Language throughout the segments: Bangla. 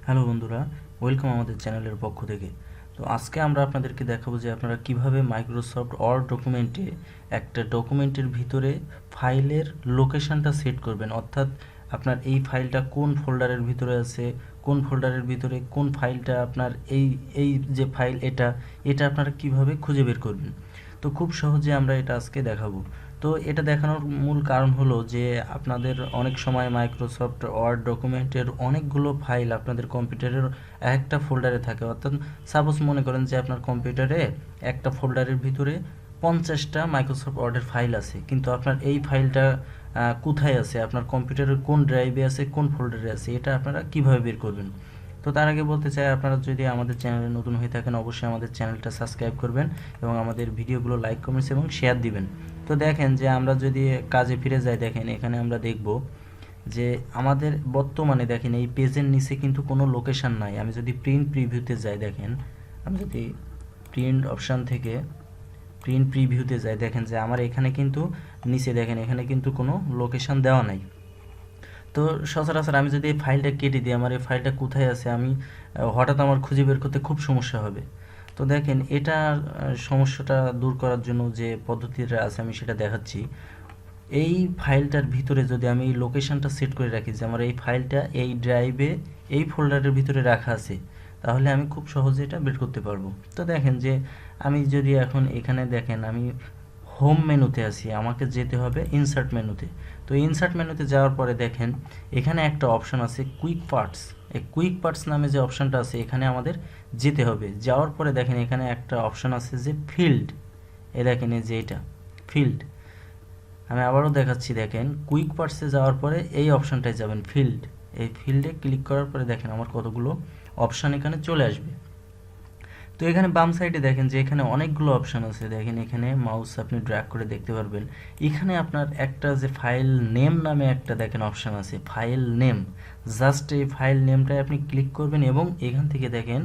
হ্যালো বন্ধুরা, ওয়েলকাম আমাদের চ্যানেলের পক্ষ থেকে। তো আজকে আমরা আপনাদেরকে দেখাবো যে আপনারা কিভাবে মাইক্রোসফট ওয়ার্ড ডকুমেন্টে একটা ডকুমেন্টের ভিতরে ফাইলের লোকেশনটা সেট করবেন, অর্থাৎ আপনার এই ফাইলটা কোন ফোল্ডারের ভিতরে আছে, কোন ফোল্ডারের ভিতরে কোন ফাইলটা আপনার এই এই যে ফাইল এটা এটা আপনারা কিভাবে খুঁজে বের করবেন। তো খুব সহজে আমরা এটা আজকে দেখাবো। তো এটা দেখানোর মূল কারণ হলো যে আপনাদের অনেক সময় মাইক্রোসফট ওয়ার্ড ডকুমেন্টের অনেকগুলো ফাইল আপনাদের কম্পিউটারের একটা ফোল্ডারে থাকে, অর্থাৎ সাপোজ মনে করেন যে আপনার কম্পিউটারে একটা ফোল্ডারের ভিতরে 50টা মাইক্রোসফট ওয়ার্ডের ফাইল আছে, কিন্তু আপনার এই ফাইলটা কোথায় আছে, আপনার কম্পিউটারের কোন ড্রাইভে আছে, কোন ফোল্ডারে আছে, এটা আপনারা কিভাবে বের করবেন। তো তার আগে বলতে চাই, আপনারা যদি আমাদের চ্যানেলে নতুন হয়ে থাকেন অবশ্যই আমাদের চ্যানেলটা সাবস্ক্রাইব করবেন এবং আমাদের ভিডিওগুলো লাইক কমেন্টস এবং শেয়ার দিবেন। তো দেখেন যে আমরা যদি কাজে ফিরে যাই, দেখেন এখানে আমরা দেখব যে আমাদের বর্তমানে দেখেন এই পেজের নিচে কিন্তু কোনো লোকেশন নাই। আমি যদি প্রিন্ট প্রিভিউতে যাই, দেখেন আমি যদি প্রিন্ট অপশান থেকে প্রিন্ট প্রিভিউতে যাই, দেখেন যে আমার এখানে কিন্তু নিচে দেখেন এখানে কিন্তু কোনো লোকেশন দেওয়া নাই। তো সচরাচর আমি যদি এই ফাইলটা কেটে দিই, আমার এই ফাইলটা কোথায় আছে আমি হঠাৎ আমার খুঁজে বের করতে খুব সমস্যা হবে। তো দেখেন এটা সমস্যাটা দূর করার জন্য যে পদ্ধতিটা আছে আমি সেটা দেখাচ্ছি। এই ফাইলটার ভিতরে যদি আমি এই লোকেশনটা সেট করে রাখি যে আমার এই ফাইলটা এই ড্রাইভে এই ফোল্ডারের ভিতরে রাখা আছে, তাহলে আমি খুব সহজে এটা বের করতে পারবো। তো দেখেন যে আমি যদি এখন এখানে দেখেন আমি হোম মেনুতে আছি, আমাকে যেতে হবে ইনসার্ট মেনুতে। তো ইনসার্ট মেনুতে যাওয়ার পরে দেখেন এখানে একটা অপশান আছে কুইক পার্টস। এই কুইক পার্টস নামে যে অপশানটা আছে এখানে আমাদের যেতে হবে। যাওয়ার পরে দেখেন এখানে একটা অপশান আছে যে ফিল্ড, এ দেখেন এই যে এটা ফিল্ড। আমি আবারও দেখাচ্ছি, দেখেন কুইক পার্টসে যাওয়ার পরে এই অপশানটায় যাবেন ফিল্ড। এই ফিল্ডে ক্লিক করার পরে দেখেন আমার কতগুলো অপশান এখানে চলে আসবে। তো এখানে বাম সাইডে দেখেন যে এখানে অনেকগুলো অপশান আছে, দেখেন এখানে মাউস আপনি ড্র্যাগ করে দেখতে পারবেন। এখানে আপনার একটা যে ফাইল নেম নামে একটা দেখেন অপশান আছে, ফাইল নেম। জাস্ট এই ফাইল নেমটায় আপনি ক্লিক করবেন এবং এখান থেকে দেখেন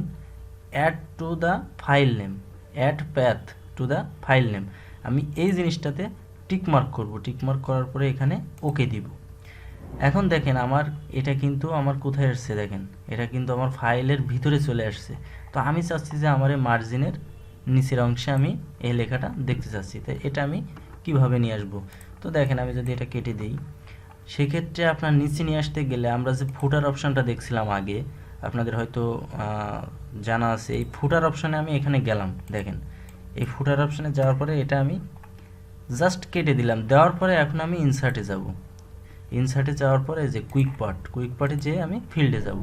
add to the file name, add path to the file name. আমি এই জিনিসটাতে টিকমার্ক করব, টিকমার্ক করার পরে এখানে ওকে দিব। এখন দেখেন আমার এটা কিন্তু আমার কোথায় আসছে, দেখেন এটা কিন্তু আমার ফাইলের ভিতরে চলে আসছে। তো আমি চাচ্ছি যে আমার এই মার্জিনের নিচের অংশে আমি এই লেখাটা দেখতে চাচ্ছি, তো এটা আমি কিভাবে নিয়ে আসব। তো দেখেন আমি যদি এটা কেটে দিই, সেক্ষেত্রে আপনার নিচে নিয়ে আসতে গেলে আমরা যে ফুটার অপশানটা দেখছিলাম আগে, আপনাদের হয়তো জানা আছে, এই ফুটার অপশানে আমি এখানে গেলাম। দেখেন এই ফুটার অপশানে যাওয়ার পরে এটা আমি জাস্ট কেটে দিলাম, দেওয়ার পরে এখন আমি ইনসার্টে যাব। ইনসার্টে যাওয়ার পরে যে কুইক পার্টে যেয়ে আমি ফিল্ডে যাব।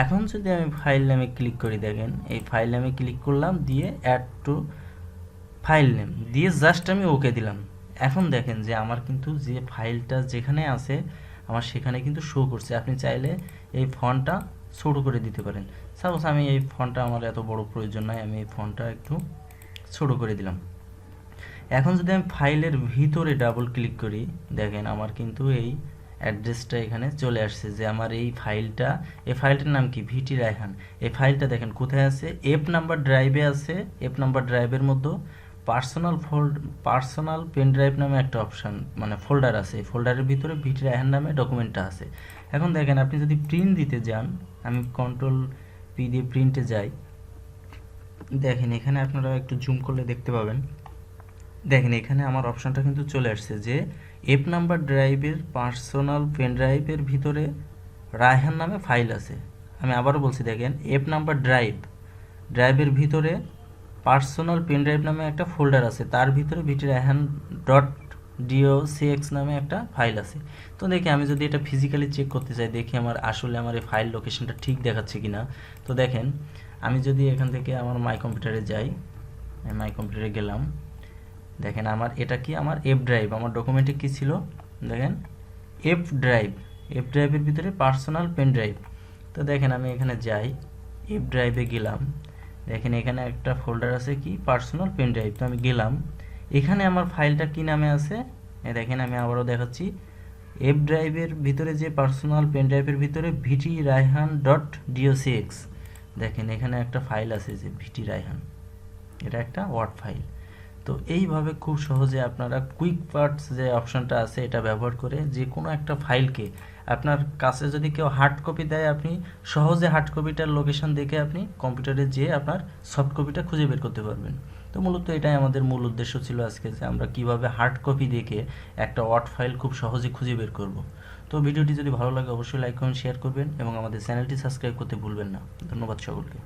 এখন যদি আমি ফাইল নামে ক্লিক করি, দেখেন এই ফাইল নামে ক্লিক করলাম, দিয়ে অ্যাড টু ফাইল নেম দিয়ে জাস্ট আমি ওকে দিলাম। এখন দেখেন যে আমার কিন্তু যে ফাইলটা যেখানে আছে আমার সেখানে কিন্তু শো করছে। আপনি চাইলে এই ফন্টটা ছোটো করে দিতে পারেন। সাপোজ আমি এই ফন্টটা আমার এত বড় প্রয়োজন নয়, আমি এই ফন্টটা একটু ছোটো করে দিলাম। এখন যদি আমি ফাইলের ভিতরে ডাবল ক্লিক করি, দেখেন আমার কিন্তু এই অ্যাড্রেসটা এখানে চলে আসছে যে আমার এই ফাইলটার নাম কি, ভিটি রায়হান। এই ফাইলটা দেখেন কোথায় আছে, এফ নাম্বার ড্রাইভে আছে। এফ নাম্বার ড্রাইভের মধ্যে পার্সোনাল পেন ড্রাইভ নামে একটা অপশান মানে ফোল্ডার আছে, এই ফোল্ডারের ভিতরে ভিটি রায়হান নামে ডকুমেন্টটা আছে। এখন দেখেন আপনি যদি প্রিন্ট দিতে যান, আমি কন্ট্রোল পি দিয়ে প্রিন্টে যাই, দেখেন এখানে আপনারা একটু জুম করলে দেখতে পাবেন, দেখেন এখানে আমার অপশানটা কিন্তু চলে আসছে যে এফ নাম্বার ড্রাইভের পার্সোনাল পেন ড্রাইভের ভিতরে রায়হান নামে ফাইল আছে। আমি আবারও বলছি, দেখেন এফ নাম্বার ড্রাইভের ভিতরে পার্সোনাল পেন ড্রাইভ নামে একটা ফোল্ডার আছে, তার ভিতরে ভিটি রায়হান ডট ডিওসিএক্স নামে একটা ফাইল আছে। তো দেখি আমি যদি এটা ফিজিক্যালি চেক করতে চাই, দেখি আমার আসলে আমার এই ফাইল লোকেশনটা ঠিক দেখাচ্ছে কিনা। তো দেখেন আমি যদি এখান থেকে আমার মাই কম্পিউটারে যাই, মাই কম্পিউটারে গেলাম, দেখেন আমার এটা কি, আমার এফ ড্রাইভ, আমার ডকুমেন্টে কি ছিল, দেখেন এফ ড্রাইভের ভিতরে পার্সোনাল পেন ড্রাইভ। তো দেখেন আমি এখানে যাই, এফ ড্রাইভে গেলাম, দেখেন এখানে একটা ফোল্ডার আছে কি পার্সোনাল পেন ড্রাইভ। তো আমি গেলাম, এখানে আমার ফাইলটা কি নামে আছে, দেখেন আমি আবারও দেখাচ্ছি, এফ ড্রাইভের ভিতরে যে পার্সোনাল পেন ড্রাইভের ভিতরে ভিটি রায়হান ডট ডিওসিএক্স, দেখেন এখানে একটা ফাইল আছে যে ভিটি রায়হান, এটা একটা ওয়ার্ড ফাইল। তো এইভাবে খুব সহজে আপনারা কুইক পার্টস যে অপশনটা আছে এটা ব্যবহার করে যে কোনো একটা ফাইলকে আপনার কাছে যদি কেউ হার্ড কপি দেয়, আপনি সহজে হার্ড কপিটার লোকেশন দেখে আপনি কম্পিউটারে যেয়ে আপনার সফট কপিটা খুঁজে বের করতে পারবেন। তো মূলত এটাই আমাদের মূল উদ্দেশ্য ছিল আজকে, যে আমরা কিভাবে হার্ড কপি দেখে একটা ওয়ার্ড ফাইল খুব সহজে খুঁজে বের করব। তো ভিডিওটি যদি ভালো লাগে অবশ্যই লাইক কমেন্ট শেয়ার করবেন এবং আমাদের চ্যানেলটি সাবস্ক্রাইব করতে ভুলবেন না। ধন্যবাদ সকলকে।